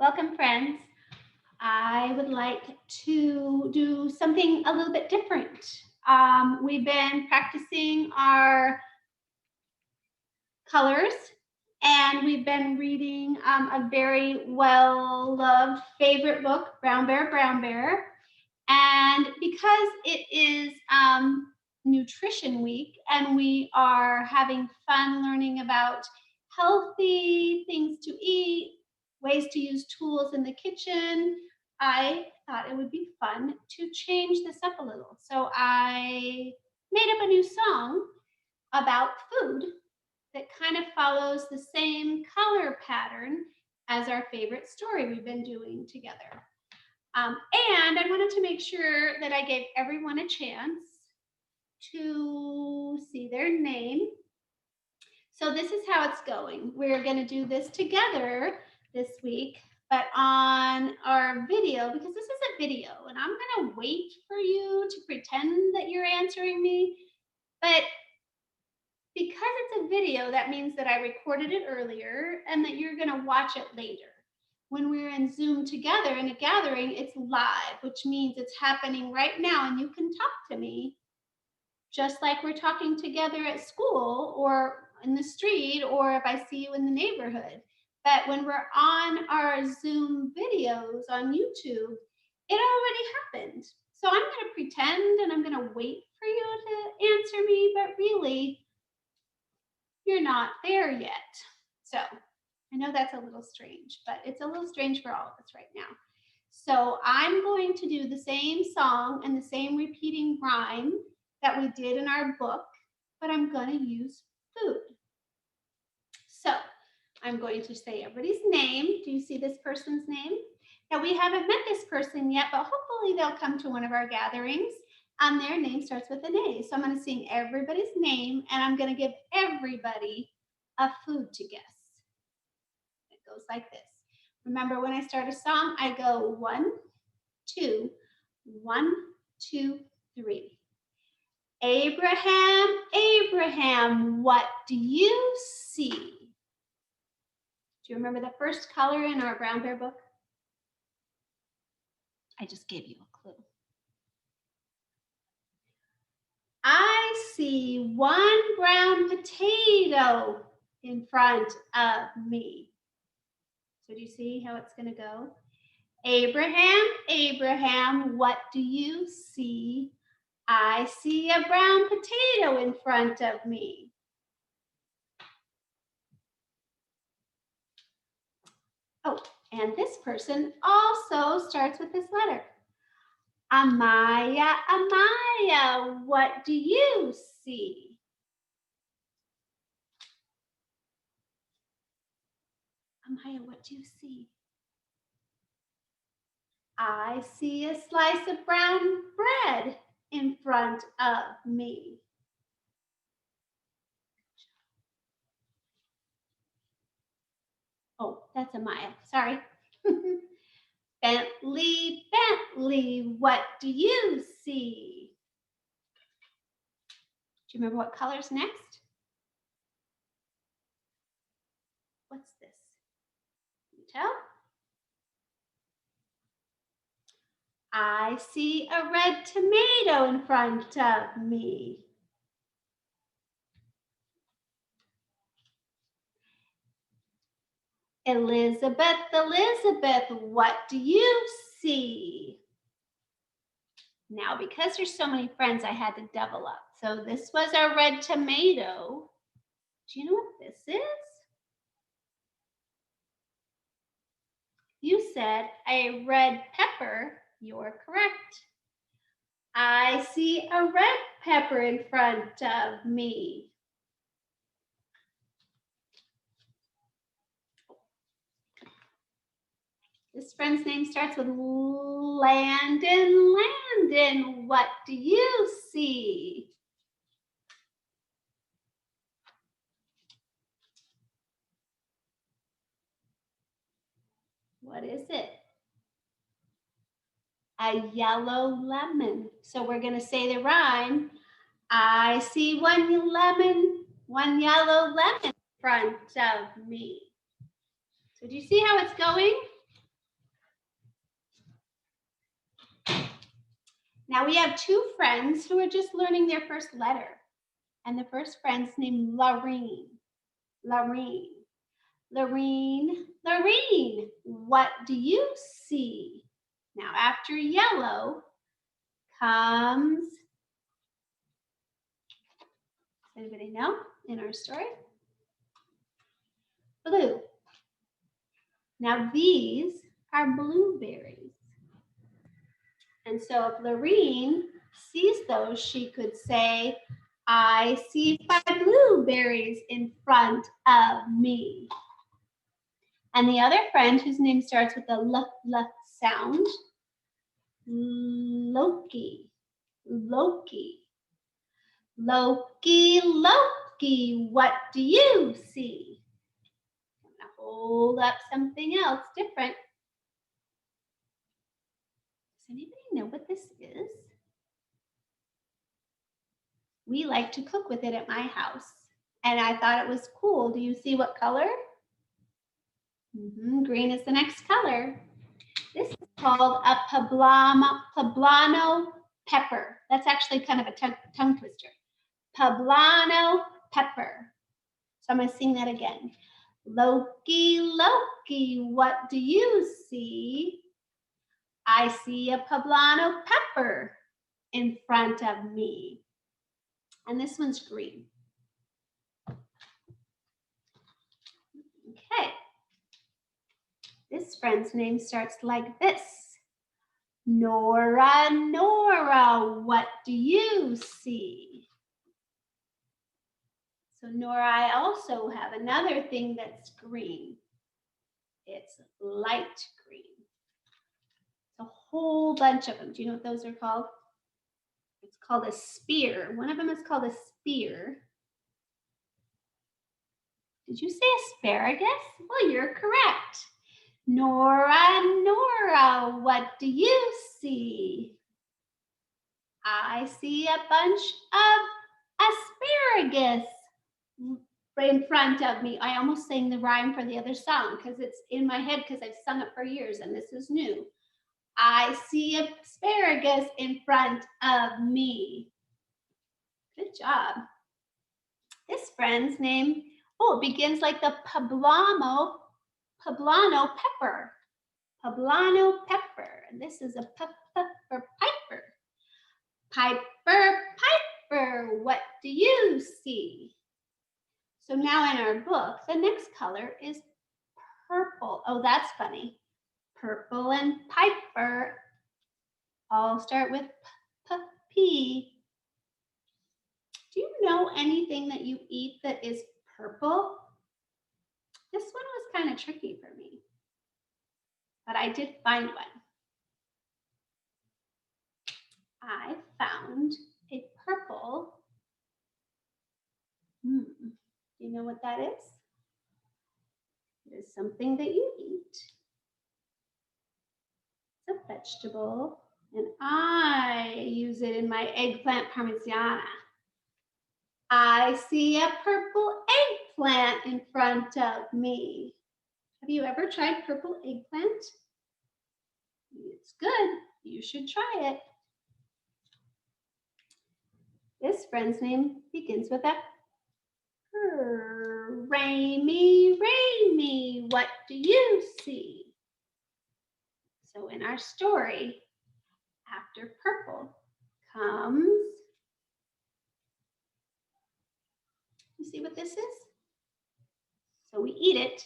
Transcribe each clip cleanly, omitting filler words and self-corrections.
Welcome, friends. I would like to do something a little bit different. We've been practicing our colors and we've been reading a very well-loved favorite book, Brown Bear, Brown Bear. And because it is Nutrition Week and we are having fun learning about healthy things to eat, ways to use tools in the kitchen, I thought it would be fun to change this up a little. So I made up a new song about food that kind of follows the same color pattern as our favorite story we've been doing together. And I wanted to make sure that I gave everyone a chance to see their name. So this is how it's going. We're going to do this together this week, but on our video, because this is a video, and I'm going to wait for you to pretend that you're answering me. But because it's a video, that means that I recorded it earlier and that you're going to watch it later. When we're in Zoom together in a gathering, it's live, which means it's happening right now and you can talk to me just like we're talking together at school or in the street or if I see you in the neighborhood. But when we're on our Zoom videos on YouTube, it already happened. So I'm going to pretend and I'm going to wait for you to answer me, but really, you're not there yet. So I know that's a little strange, but it's a little strange for all of us right now. So I'm going to do the same song and the same repeating rhyme that we did in our book, but I'm going to use food. So I'm going to say everybody's name. Do you see this person's name? Now we haven't met this person yet, but hopefully they'll come to one of our gatherings and their name starts with an A. So I'm going to sing everybody's name and I'm going to give everybody a food to guess. It goes like this. Remember, when I start a song, I go 1, 2, 1, 2, 3. Abraham, Abraham, what do you see? Do you remember the first color in our Brown Bear book? I just gave you a clue. I see one brown potato in front of me. So do you see how it's going to go? Abraham, Abraham, what do you see? I see a brown potato in front of me. Oh, and this person also starts with this letter. Amaya, Amaya, what do you see? Amaya, what do you see? I see a slice of brown bread in front of me. Oh, that's Amaya, sorry. Bentley, Bentley, what do you see? Do you remember what color's next? What's this? Can you tell? I see a red tomato in front of me. Elizabeth, Elizabeth, what do you see? Now, because there's so many friends, I had to double up. So this was our red tomato. Do you know what this is? You said a red pepper. You're correct. I see a red pepper in front of me. This friend's name starts with Landon. Landon, what do you see? What is it? A yellow lemon. So we're going to say the rhyme. I see one yellow lemon in front of me. So do you see how it's going? Now we have two friends who are just learning their first letter. And the first friend's named Laureen. Laureen. Laureen. Laureen. What do you see? Now after yellow comes, does anybody know in our story? Blue. Now these are blueberries. And so if Laureen sees those, she could say, I see 5 blueberries in front of me. And the other friend, whose name starts with the l sound, Loki. Loki. Loki, Loki, what do you see? I'm going to hold up something else different. Does anybody know what this is? We like to cook with it at my house. And I thought it was cool. Do you see what color? Green is the next color. This is called a poblano pepper. That's actually kind of a tongue twister. Poblano pepper. So I'm going to sing that again. Loki, Loki, what do you see? I see a poblano pepper in front of me. And this one's green. Okay. This friend's name starts like this. Nora, Nora, what do you see? So Nora, I also have another thing that's green. It's light green. It's a whole bunch of them. Do you know what those are called? It's called a spear. One of them is called a spear. Did you say asparagus? Well, you're correct. Nora, Nora, what do you see? I see a bunch of asparagus in front of me. I almost sang the rhyme for the other song because it's in my head because I've sung it for years and this is new. I see asparagus in front of me. Good job. This friend's name, it begins like the poblano pepper. Poblano pepper. And this is a for Piper. Piper, Piper, what do you see? So now in our book, the next color is purple. Oh, that's funny. Purple and Piper all start with P. Do you know anything that you eat that is purple? This one was kind of tricky for me, but I did find one. I found a purple. Do you know what that is? It is something that you eat. It's a vegetable, and I use it in my eggplant parmigiana. I see a purple eggplant in front of me. Have you ever tried purple eggplant? It's good. You should try it. This friend's name begins with a Rainy, Rainy, what do you see? So in our story, after purple comes, you see what this is? So we eat it,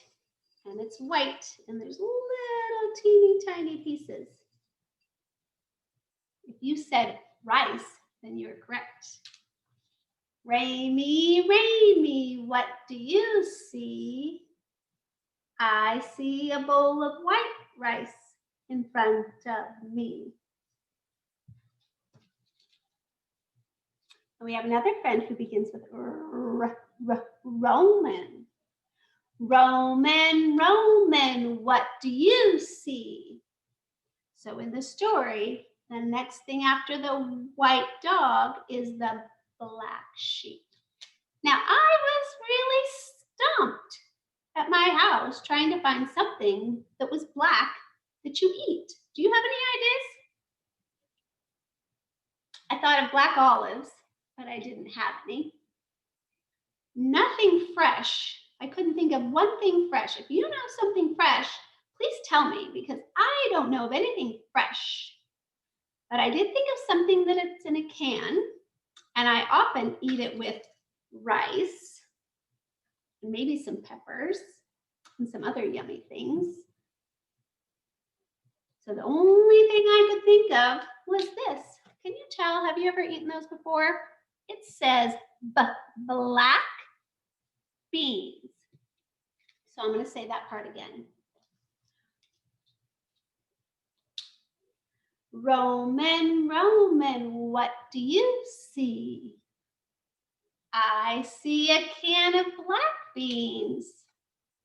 and it's white, and there's little teeny tiny pieces. If you said rice, then you're correct. Rainy, Rainy, what do you see? I see a bowl of white rice in front of me. And we have another friend who begins with Roman. Roman, Roman, what do you see? So in the story, the next thing after the white dog is the black sheep. Now I was really stumped at my house trying to find something that was black that you eat. Do you have any ideas? I thought of black olives, but I didn't have any. Nothing fresh. I couldn't think of one thing fresh. If you know something fresh, please tell me because I don't know of anything fresh. But I did think of something that it's in a can, and I often eat it with rice and maybe some peppers and some other yummy things. So the only thing I could think of was this. Can you tell? Have you ever eaten those before? It says black beans. So I'm going to say that part again. Roman, Roman, what do you see? I see a can of black beans.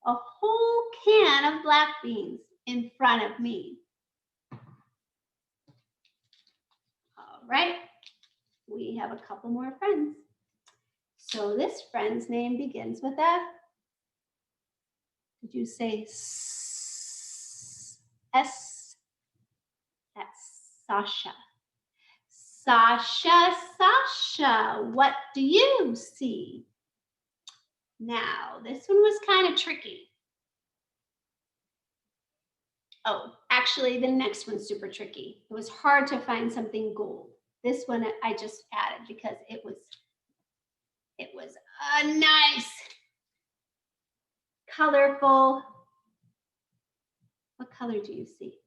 A whole can of black beans in front of me. All right, we have a couple more friends. So this friend's name begins with a, did you say S? S? That's Sasha. Sasha, Sasha, what do you see? Now, this one was kind of tricky. Oh, actually, the next one's super tricky. It was hard to find something gold. This one I just added because it was a nice, colorful. What color do you see?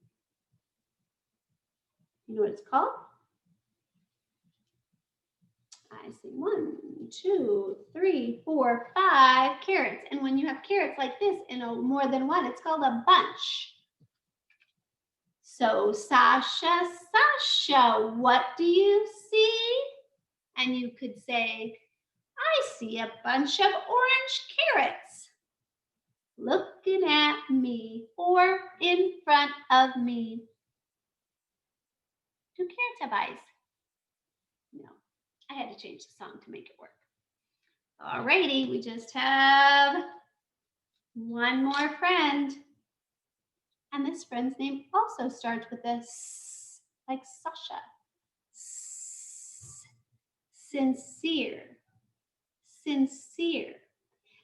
You know what it's called? I see 1, 2, 3, 4, 5 carrots. And when you have carrots like this in more than one, it's called a bunch. So Sasha, Sasha, what do you see? And you could say, I see a bunch of orange carrots looking at me or in front of me. Do carrots have eyes? No, I had to change the song to make it work. Alrighty, we just have one more friend. And this friend's name also starts with a S, like Sasha. S, sincere, sincere,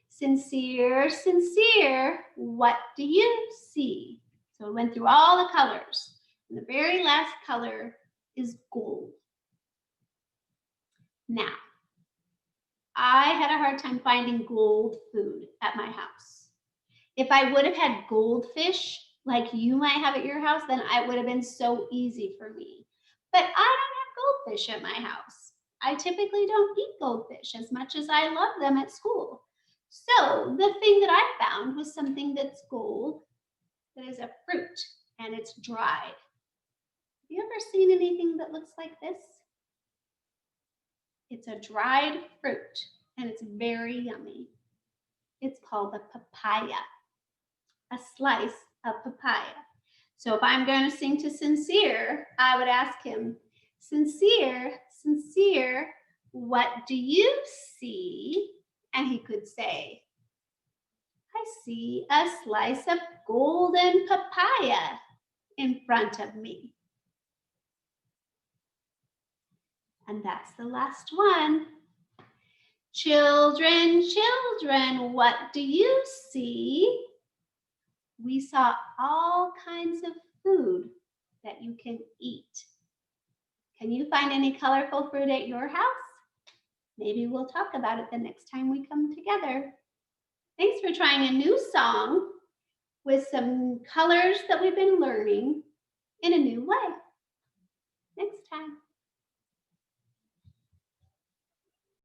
sincere, sincere. What do you see? So we went through all the colors. And the very last color is gold. Now, I had a hard time finding gold food at my house. If I would have had goldfish, like you might have at your house, then it would have been so easy for me. But I don't have goldfish at my house. I typically don't eat goldfish as much as I love them at school. So the thing that I found was something that's gold, that is a fruit, and it's dried. Have you ever seen anything that looks like this? It's a dried fruit, and it's very yummy. It's called a papaya, a slice of papaya. So if I'm going to sing to Sincere, I would ask him, Sincere, Sincere, what do you see? And he could say, I see a slice of golden papaya in front of me. And that's the last one. Children, children, what do you see? We saw all kinds of food that you can eat. Can you find any colorful fruit at your house? Maybe we'll talk about it the next time we come together. Thanks for trying a new song with some colors that we've been learning in a new way. Next time.